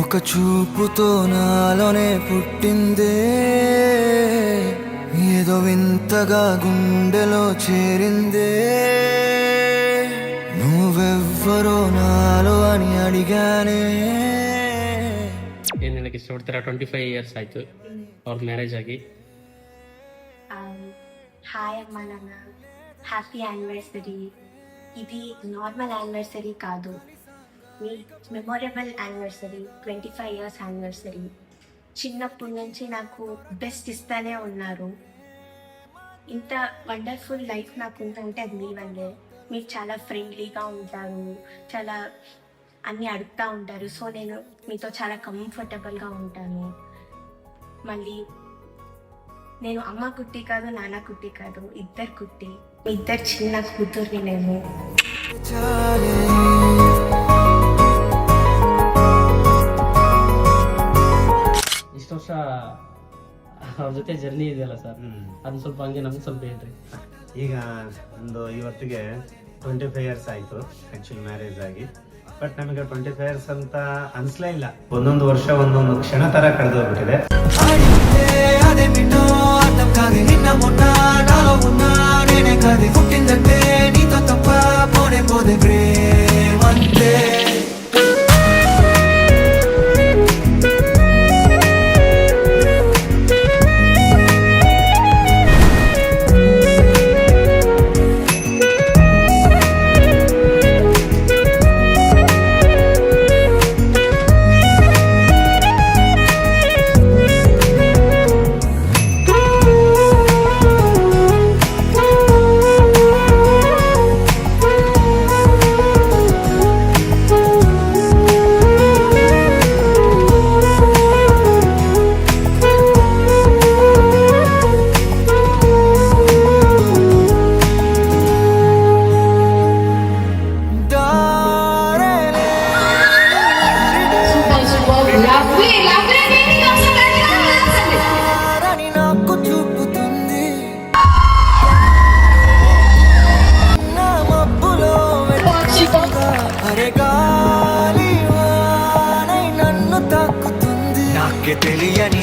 ఒక చూపుతో నాలోనే పుట్టిందే, ఏదో వింతగా గుండెలో చేరిందే. నువ్వెవ్వరో నాలో అని ಅಡಿಗಾನೆ. ಏನು ನನಗೆ ಇಷ್ಟಪಡ್ತೀರಾ? 25 ಇಯರ್ಸ್ ಆಯಿತು ಅವ್ರ ಮ್ಯಾರೇಜ್ ಆಗಿ. హాయ్ అమ్మ నాన్న, హ్యాపీ యానివర్సరీ. ఇది నార్మల్ యానివర్సరీ కాదు, మీ మెమొరబుల్ యానివర్సరీ, 25 ఇయర్స్ యానివర్సరీ. చిన్నప్పటి నుంచి నాకు బెస్ట్ ఇస్తానే ఉన్నారు. ఇంత వండర్ఫుల్ లైఫ్ నాకు ఉందంటే అది మీ వల్లే. మీరు చాలా ఫ్రెండ్లీగా ఉంటారు, చాలా అన్నీ అడుగుతూ ఉంటారు. సో నేను మీతో చాలా కంఫర్టబుల్గా ఉంటాను. మళ్ళీ నేను అమ్మ కుట్టి కాదు, నాన్న కుట్టి కాదు, ఇద్దరు కుట్టి, మీ ఇద్దరు చిన్న కూతుర్ని నేను. ಇಷ್ಟು ವರ್ಷ ಅವ್ರ ಜೊತೆ ಜರ್ನಿ ಇದೆಯಲ್ಲ ಸರ್, ಅದನ್ನ ಸ್ವಲ್ಪ ಹಂಗೆ ನಮ್ಗೆ ಸ್ವಲ್ಪ ಹೇಳ್ರಿ. ಈಗ ಒಂದು ಇವತ್ತಿಗೆ 25 ಇಯರ್ಸ್ ಆಯಿತು ಆ್ಯಕ್ಚುಲಿ ಮ್ಯಾರೇಜ್ ಆಗಿ. ಬಟ್ ನಮಗೆ 25 ಇಯರ್ಸ್ ಅಂತ ಅನಿಸ್ಲೇ ಇಲ್ಲ. ಒಂದೊಂದು ವರ್ಷ ಒಂದೊಂದು ಕ್ಷಣ ಥರ ಕಳೆದೋಗ್ಬಿಟ್ಟಿದೆ. తెలియని